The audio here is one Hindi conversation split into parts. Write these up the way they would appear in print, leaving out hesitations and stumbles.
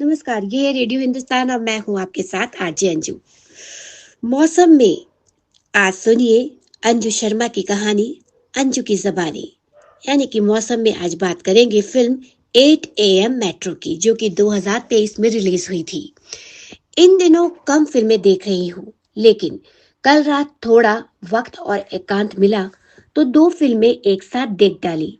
नमस्कार, ये है रेडियो हिंदुस्तान और मैं हूँ आपके साथ आरजे अंजू। मौसम में आज सुनिए अंजू शर्मा की कहानी अंजू की ज़बानी। यानी कि मौसम में आज बात करेंगे फिल्म 8 AM मेट्रो की, जो कि 2023 में रिलीज हुई थी। इन दिनों कम फिल्में देख रही हूँ, लेकिन कल रात थोड़ा वक्त और एकांत मिला तो दो फिल्में एक साथ देख डाली।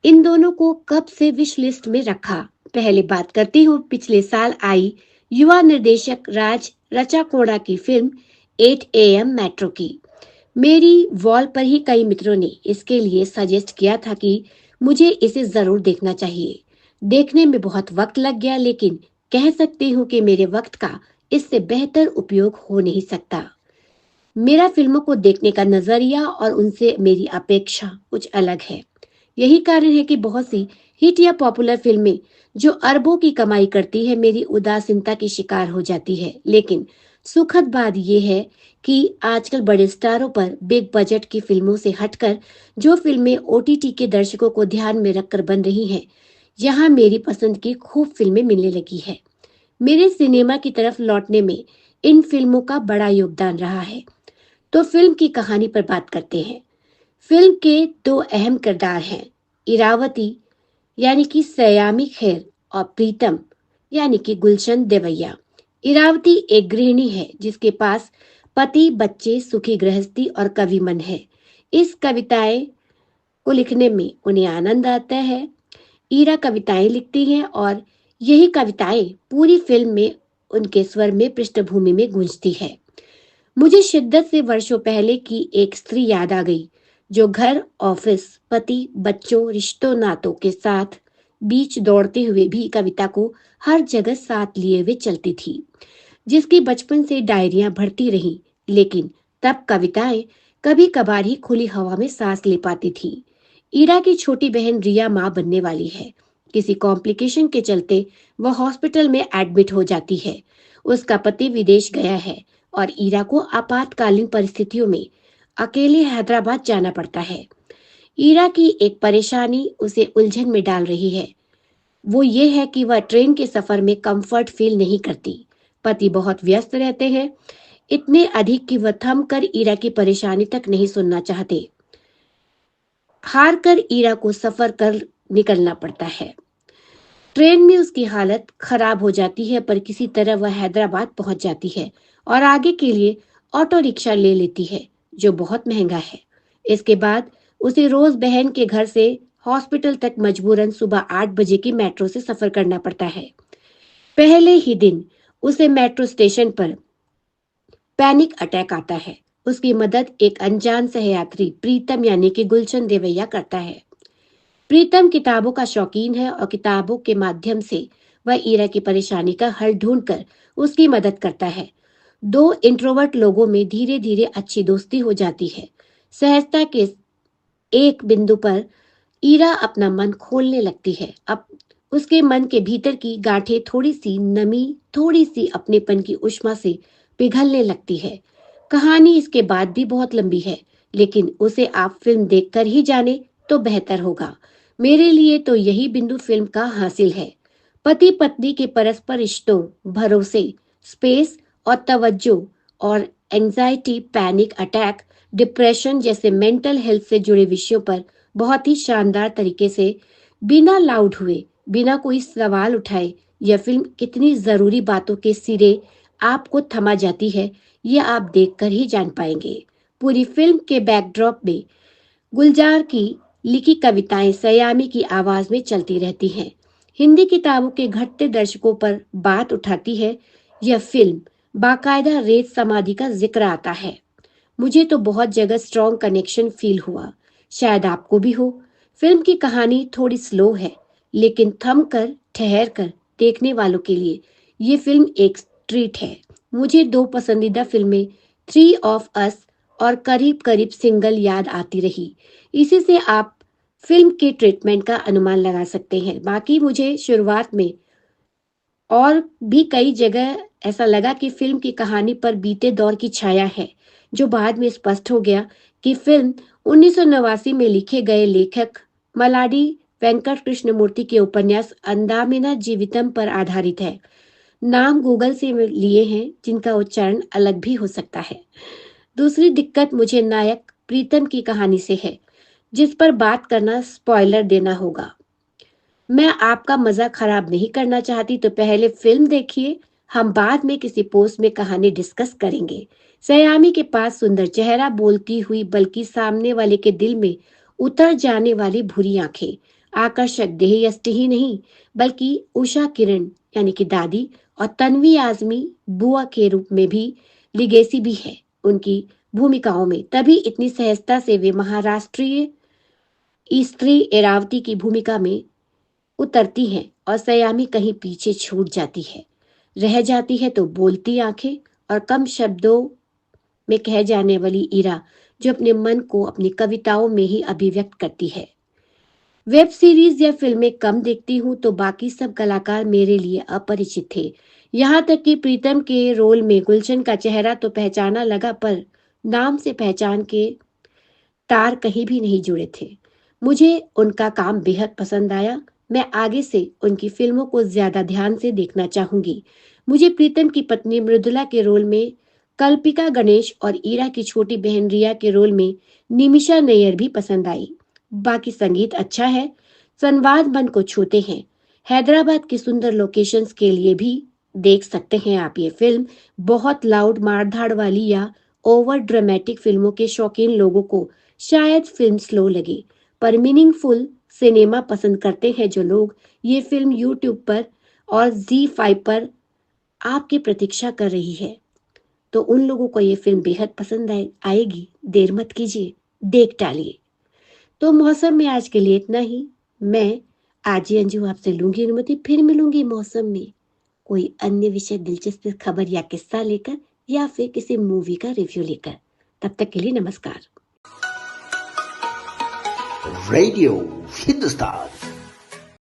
इन दोनों को कब से विश लिस्ट में रखा। पहले बात करती हूँ पिछले साल आई युवा निर्देशक राज रचाकोड़ा की फिल्म 8 AM मेट्रो की। मेरी वॉल पर ही कई मित्रों ने इसके लिए सजेस्ट किया था कि मुझे इसे जरूर देखना चाहिए। देखने में बहुत वक्त लग गया, लेकिन कह सकती हूँ कि मेरे वक्त का इससे बेहतर उपयोग हो नहीं सकता। मेरा फिल्मों को देखने का नजरिया और उनसे मेरी अपेक्षा कुछ अलग है। यही कारण है कि बहुत सी हिट या पॉपुलर फिल्में जो अरबों की कमाई करती है मेरी उदासीनता की शिकार हो जाती है। लेकिन सुखद बात यह है कि आजकल बड़े स्टारों पर बिग बजट की फिल्मों से हटकर जो फिल्में ओटीटी के दर्शकों को ध्यान में रखकर बन रही हैं, यहाँ मेरी पसंद की खूब फिल्में मिलने लगी है। मेरे सिनेमा की तरफ लौटने में इन फिल्मों का बड़ा योगदान रहा है। तो फिल्म की कहानी पर बात करते हैं। फिल्म के दो अहम किरदार हैं, इरावती यानी कि सयामी खेर और प्रीतम यानी कि गुलशन देवैया। इरावती एक गृहिणी है जिसके पास पति, बच्चे, सुखी गृहस्थी और कवि मन है। इस कविताएं को लिखने में उन्हें आनंद आता है। ईरा कविताएं लिखती हैं और यही कविताएं पूरी फिल्म में उनके स्वर में पृष्ठभूमि में गूंजती है। मुझे शिद्दत से वर्षों पहले की एक स्त्री याद आ गई जो घर, ऑफिस, पति, बच्चों, रिश्तों, नातों के साथ बीच दौड़ते हुए भी कविता को हर जगह साथ लिए हुए चलती थी। जिसकी बचपन से डायरियां भरती रहीं, लेकिन तब कविताएं कभी कभार ही खुली हवा में सांस ले पाती थी। ईरा की छोटी बहन रिया माँ बनने वाली है। किसी कॉम्प्लिकेशन के चलते वह हॉस्पिटल में एडमिट हो जाती है। उसका पति विदेश गया है और ईरा को आपातकालीन परिस्थितियों में अकेले हैदराबाद जाना पड़ता है। ईरा की एक परेशानी उसे उलझन में डाल रही है। वो ये है कि वह ट्रेन के सफर में कंफर्ट फील नहीं करती। पति बहुत व्यस्त रहते हैं, इतने अधिक कि वह थम कर ईरा की परेशानी तक नहीं सुनना चाहते। हार कर ईरा को सफर कर निकलना पड़ता है। ट्रेन में उसकी हालत खराब हो जाती है, पर किसी तरह वह हैदराबाद पहुंच जाती है और आगे के लिए ऑटो रिक्शा ले लेती है, जो बहुत महंगा है। इसके बाद उसे रोज बहन के घर से हॉस्पिटल तक मजबूरन सुबह 8 बजे की मेट्रो से सफर करना पड़ता है। पहले ही दिन उसे मेट्रो स्टेशन पर पैनिक अटैक आता है। उसकी मदद एक अनजान सहयात्री प्रीतम यानी कि गुलशन देवैया करता है। प्रीतम किताबों का शौकीन है और किताबों के माध्यम से वह ईरा की परेशानी का हल ढूंढकर उसकी मदद करता है। दो इंट्रोवर्ट लोगों में धीरे धीरे अच्छी दोस्ती हो जाती है। सहजता के एक बिंदु पर ईरा अपना मन खोलने लगती है। अब उसके मन के भीतर की गांठें थोड़ी सी नमी, थोड़ी सी अपनेपन की उष्मा से पिघलने लगती है। कहानी इसके बाद भी बहुत लंबी है, लेकिन उसे आप फिल्म देखकर ही जाने तो बेहतर होगा। मेरे लिए तो यही बिंदु फिल्म का हासिल है। पति पत्नी के परस्पर रिश्तों, भरोसे, स्पेस और तवज्जो और एंजाइटी, पैनिक अटैक, डिप्रेशन जैसे मेंटल हेल्थ से जुड़े विषयों पर बहुत ही शानदार तरीके से, बिना लाउड हुए, बिना कोई सवाल उठाए, यह फिल्म कितनी जरूरी बातों के सिरे आपको थमा जाती है, यह आप देखकर ही जान पाएंगे। पूरी फिल्म के बैकड्रॉप में गुलजार की लिखी कविताएं सयामी की आवाज में चलती रहती हैं। हिंदी किताबों के घटते दर्शकों पर बात उठाती है यह फिल्म। बाकायदा रेत समाधि का जिक्र आता है। मुझे तो बहुत जगह स्ट्रॉन्ग कनेक्शन फील हुआ, शायद आपको भी हो। फिल्म की कहानी थोड़ी स्लो है, लेकिन थम कर ठहर कर देखने वालों के लिए ये फिल्म एक ट्रीट है। मुझे दो पसंदीदा फिल्में थ्री ऑफ अस और करीब करीब सिंगल याद आती रही। इसी से आप फिल्म के ट्रीटमेंट का अनुमान लगा सकते हैं। बाकी मुझे शुरुआत में और भी कई जगह ऐसा लगा कि फिल्म की कहानी पर बीते दौर की छाया है, जो बाद में स्पष्ट हो गया कि फिल्म 1989 में लिखे गए लेखक मलाडी वेंकट कृष्णमूर्ति के उपन्यास अंदामिना जीवितम पर आधारित है। नाम गूगल से लिए हैं जिनका उच्चारण अलग भी हो सकता है। दूसरी दिक्कत मुझे नायक प्रीतम की कहानी से है, जिस पर बात करना स्पॉइलर देना होगा। मैं आपका मजा खराब नहीं करना चाहती, तो पहले फिल्म देखिए, हम बाद में किसी पोस्ट में कहानी डिस्कस करेंगे। सयामी के पास सुंदर चेहरा, बोलती हुई बल्कि सामने वाले के दिल में उतर जाने वाली भूरी आंखें, आकर्षक देह यष्टि ही नहीं बल्कि उषा किरण यानी कि दादी और तन्वी आजमी बुआ के रूप में भी लिगेसी भी है उनकी भूमिकाओं में। तभी इतनी सहजता से वे महाराष्ट्रीय स्त्री एरावती की भूमिका में उतरती हैं और सयामी कहीं पीछे छूट जाती है। रह जाती है तो बोलती आंखें और कम शब्दों में कह जाने वाली इरा, जो अपने मन को अपनी कविताओं में ही अभिव्यक्त करती है। वेब सीरीज या फिल्में कम देखती हूँ, तो बाकी सब कलाकार मेरे लिए अपरिचित थे। यहाँ तक कि प्रीतम के रोल में गुलशन का चेहरा तो पहचाना लगा, पर नाम से पहचान के तार कहीं भी नहीं जुड़े थे। मुझे उनका काम बेहद पसंद आया। मैं आगे से उनकी फिल्मों को ज्यादा ध्यान से देखना चाहूंगी। मुझे प्रीतम की पत्नी मृदुला के रोल में कल्पिका गणेश और ईरा की छोटी बहन रिया के रोल में निमिषा नैयर भी पसंद आई। बाकी संगीत अच्छा है, संवाद मन को छूते हैं। हैदराबाद की सुंदर लोकेशंस के लिए भी देख सकते हैं आप ये फिल्म। बहुत लाउड मारधाड़ वाली या ओवर ड्रामेटिक फिल्मों के शौकीन लोगों को शायद फिल्म स्लो लगे, पर मीनिंगफुल सिनेमा पसंद करते हैं जो लोग, ये फिल्म यूट्यूब पर और Z5 पर आपकी प्रतीक्षा कर रही है, तो उन लोगों को ये फिल्म बेहद पसंद आएगी। देर मत कीजिए, देख डालिए। तो मौसम में आज के लिए इतना ही। मैं आजी अंजू आपसे लूंगी अनुमति, फिर मिलूंगी मौसम में कोई अन्य विषय, दिलचस्प खबर या किस्सा लेकर, या फिर किसी मूवी का रिव्यू लेकर। तब तक के लिए नमस्कार। रेडियो हिंदुस्तान